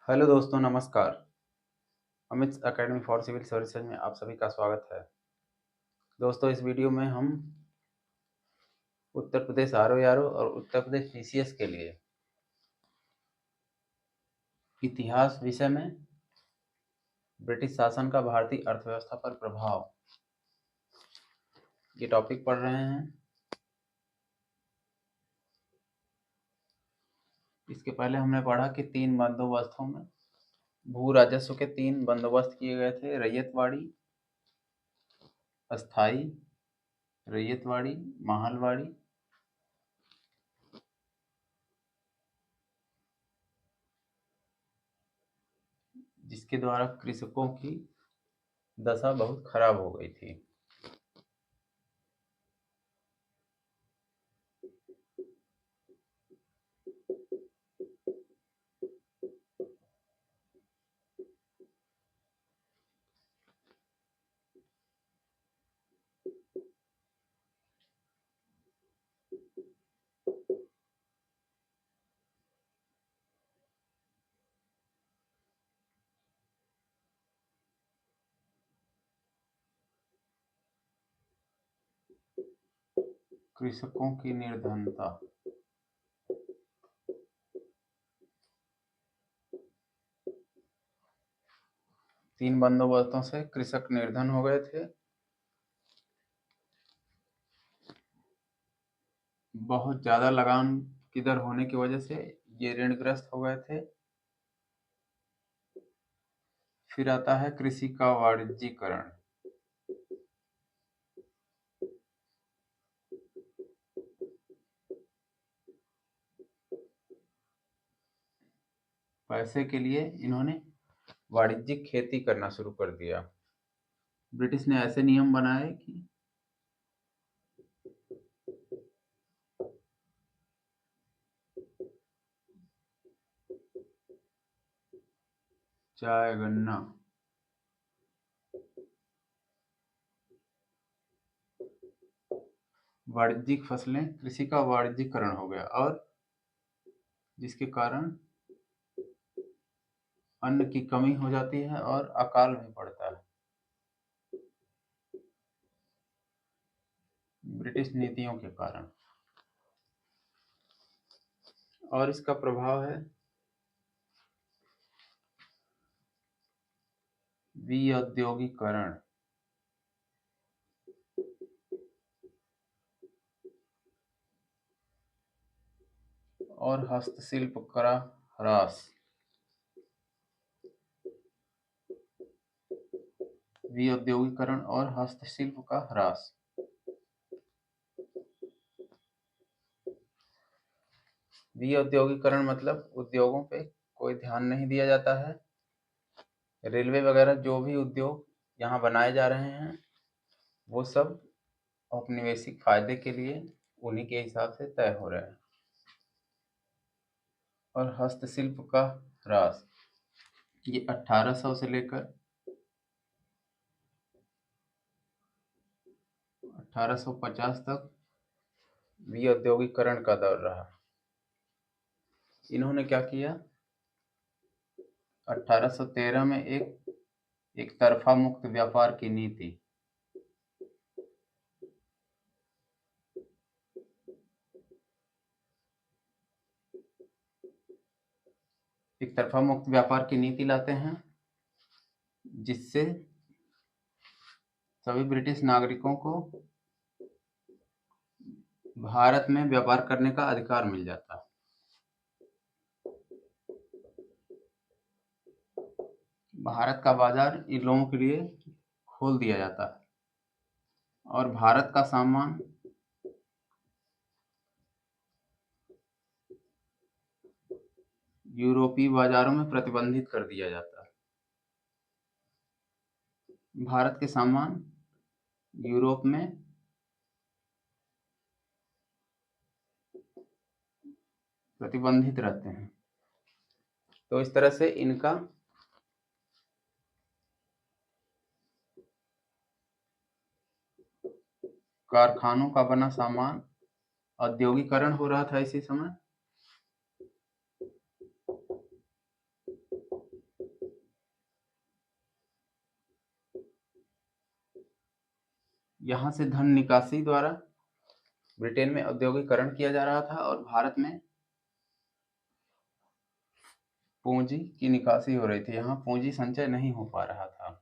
Hello दोस्तों, नमस्कार। Amit academy for civil services में आप सभी का स्वागत है। दोस्तों, इस वीडियो में हम उत्तर प्रदेश आरओ और उत्तर प्रदेश टीसीएस के लिए इतिहास विषय में ब्रिटिश शासन का भारतीय अर्थव्यवस्था पर प्रभाव ये टॉपिक पढ़ रहे हैं। इसके पहले हमने पढ़ा कि 3 बंदोबस्तों में भू राजस्व के 3 बंदोबस्त किए गए थे: रैयतवाड़ी, अस्थाई रैयतवाड़ी, महलवाड़ी। जिसके द्वारा कृषकों की दशा बहुत खराब हो गई थी। कृषकों की निर्धनता। तीन बंदोबस्तों से कृषक निर्धन हो गए थे। बहुत ज्यादा लगान की दर होने की वजह से ये ऋणग्रस्त हो गए थे। फिर आता है कृषि का वाणिज्यीकरण। पैसे के लिए इन्होंने वाणिज्यिक खेती करना शुरू कर दिया। ब्रिटिश ने ऐसे नियम बनाए कि चाय, गन्ना, वाणिज्यिक फसलें, कृषि का वाणिज्यीकरण हो गया और जिसके कारण अन्न की कमी हो जाती है और अकाल भी पड़ता है। ब्रिटिश नीतियों के कारण। और इसका प्रभाव है विऔद्योगीकरण। और हस्तशिल्प का ह्रास। विऔद्योगीकरण और हस्तशिल्प का ह्रास। विऔद्योगीकरण मतलब उद्योगों पे कोई ध्यान नहीं दिया जाता है। रेलवे वगैरह जो भी उद्योग यहाँ बनाए जा रहे हैं वो सब औपनिवेशिक फायदे के लिए उन्हीं के हिसाब से तय हो रहे हैं। और हस्तशिल्प का ह्रास ये 1800 से लेकर 1850 तक विऔद्योगीकरण का दौर रहा। इन्होंने क्या किया? 1813 में एक तरफा मुक्त व्यापार की नीति। एक तरफा मुक्त व्यापार की नीति लाते हैं जिससे सभी ब्रिटिश नागरिकों को भारत में व्यापार करने का अधिकार मिल जाता है। भारत का बाजार इन लोगों के लिए खोल दिया जाता है और भारत का सामान यूरोपीय बाजारों में प्रतिबंधित कर दिया जाता है। भारत के सामान यूरोप में प्रतिबंधित रहते हैं। तो इस तरह से इनका कारखानों का बना सामान औद्योगिकरण हो रहा था इसी समय। यहाँ से धन निकासी द्वारा ब्रिटेन में औद्योगिकरण किया जा रहा था और भारत में पूंजी की निकासी हो रही थी। यहाँ पूंजी संचय नहीं हो पा रहा था।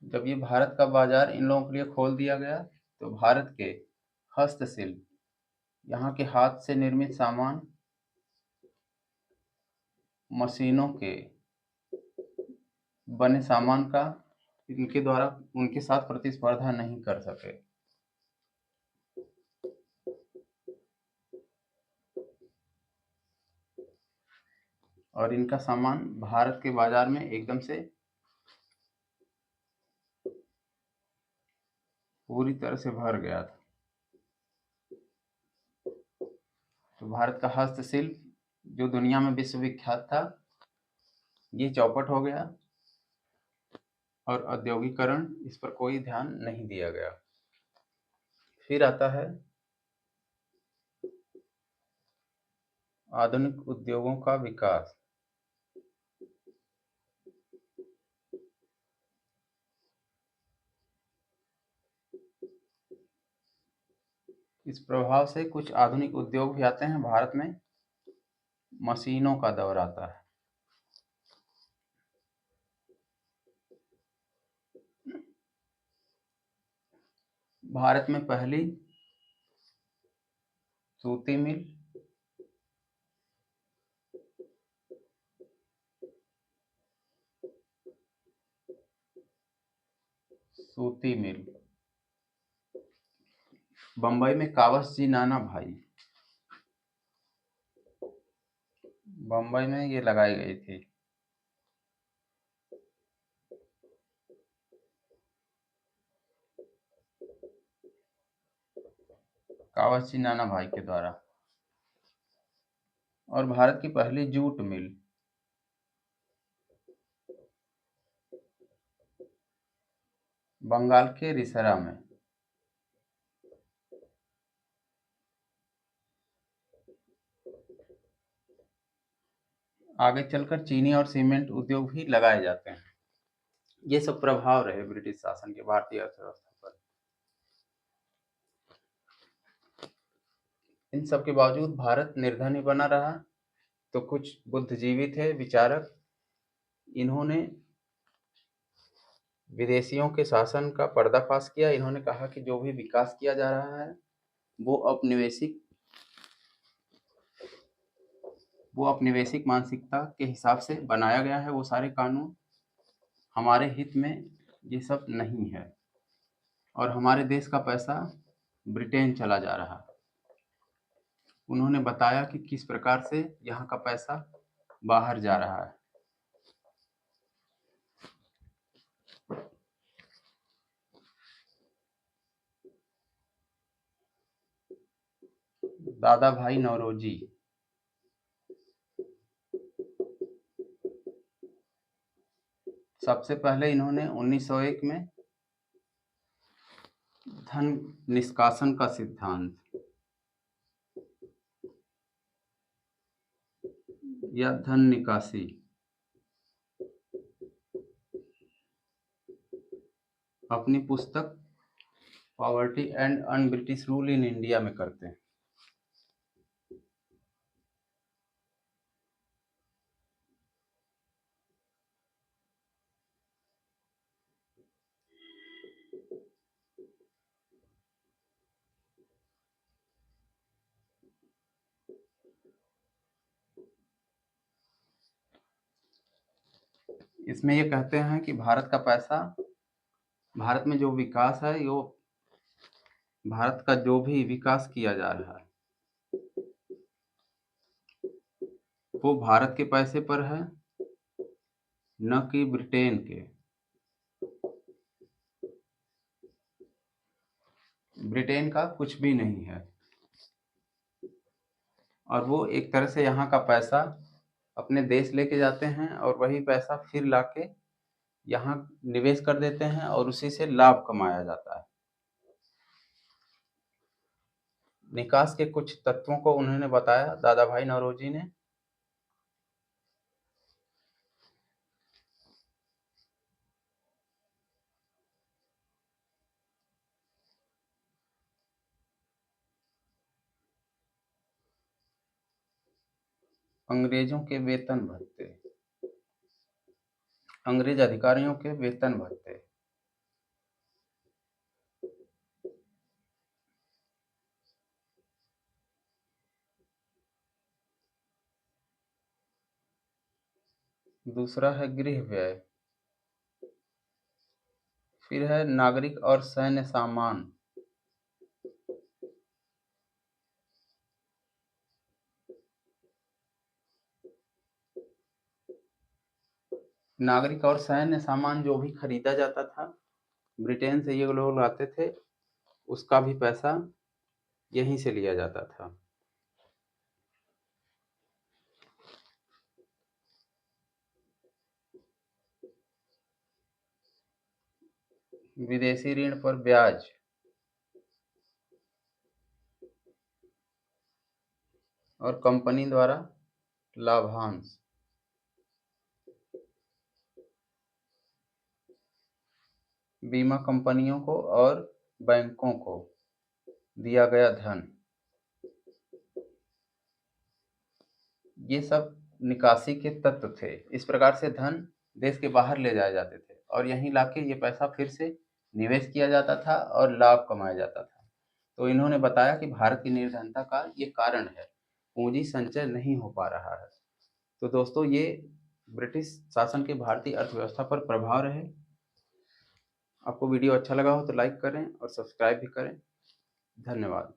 जब ये भारत का बाजार इन लोगों के लिए खोल दिया गया तो भारत के हस्तशिल्प, यहाँ के हाथ से निर्मित सामान, मशीनों के बने सामान का इनके द्वारा उनके साथ प्रतिस्पर्धा नहीं कर सके। और इनका सामान भारत के बाजार में एकदम से पूरी तरह से भर गया था। तो भारत का हस्तशिल्प जो दुनिया में विश्वविख्यात था, ये चौपट हो गया और औद्योगिकरण इस पर कोई ध्यान नहीं दिया गया। फिर आता है आधुनिक उद्योगों का विकास। इस प्रभाव से कुछ आधुनिक उद्योग भी आते हैं। भारत में मशीनों का दौर आता है। भारत में पहली सूती मिल, बंबई में कावसजी नाना भाई, बंबई में ये लगाई गई थी। कावसजी नाना भाई के द्वारा। और भारत की पहली जूट मिल बंगाल के रिसरा में। आगे चलकर चीनी और सीमेंट उद्योग भी लगाए जाते हैं। ये सब प्रभाव रहे ब्रिटिश शासन के भारतीय अर्थव्यवस्था पर। इन सब के बावजूद भारत निर्धन ही बना रहा। तो कुछ बुद्धिजीवी थे, विचारक, इन्होंने विदेशियों के शासन का पर्दाफाश किया। इन्होंने कहा कि जो भी विकास किया जा रहा है वो औपनिवेशिक मानसिकता के हिसाब से बनाया गया है। वो सारे कानून हमारे हित में ये सब नहीं है और हमारे देश का पैसा ब्रिटेन चला जा रहा है। उन्होंने बताया कि किस प्रकार से यहाँ का पैसा बाहर जा रहा है। दादा भाई नौरोजी सबसे पहले इन्होंने 1901 में धन निष्कासन का सिद्धांत या धन निकासी अपनी पुस्तक poverty and un British rule in India में करते हैं। इसमें ये कहते हैं कि भारत का पैसा, भारत में जो विकास है, यो भारत का जो भी विकास किया जा रहा है वो भारत के पैसे पर है, न कि ब्रिटेन के। ब्रिटेन का कुछ भी नहीं है। और वो एक तरह से यहाँ का पैसा अपने देश लेके जाते हैं और वही पैसा फिर लाके यहाँ निवेश कर देते हैं और उसी से लाभ कमाया जाता है। निकास के कुछ तत्वों को उन्होंने बताया, दादा भाई नौरोजी ने। अंग्रेजों के वेतन भत्ते, अंग्रेज अधिकारियों के वेतन भत्ते। दूसरा है गृह व्यय। फिर है नागरिक और सैन्य सामान। नागरिक और सैन्य सामान जो भी खरीदा जाता था, ब्रिटेन से ये लोग लाते थे, उसका भी पैसा यहीं से लिया जाता था। विदेशी ऋण पर ब्याज। और कंपनी द्वारा लाभांश। बीमा कंपनियों को और बैंकों को दिया गया धन। ये सब निकासी के तत्व थे। इस प्रकार से धन देश के बाहर ले जाए जाते थे और यहीं लाके ये पैसा फिर से निवेश किया जाता था और लाभ कमाया जाता था। तो इन्होंने बताया कि भारत की निर्धनता का ये कारण है, पूंजी संचय नहीं हो पा रहा है। तो दोस्तों, ये ब्रिटिश शासन के भारतीय अर्थव्यवस्था पर प्रभाव रहे। आपको वीडियो अच्छा लगा हो तो लाइक करें और सब्सक्राइब भी करें। धन्यवाद।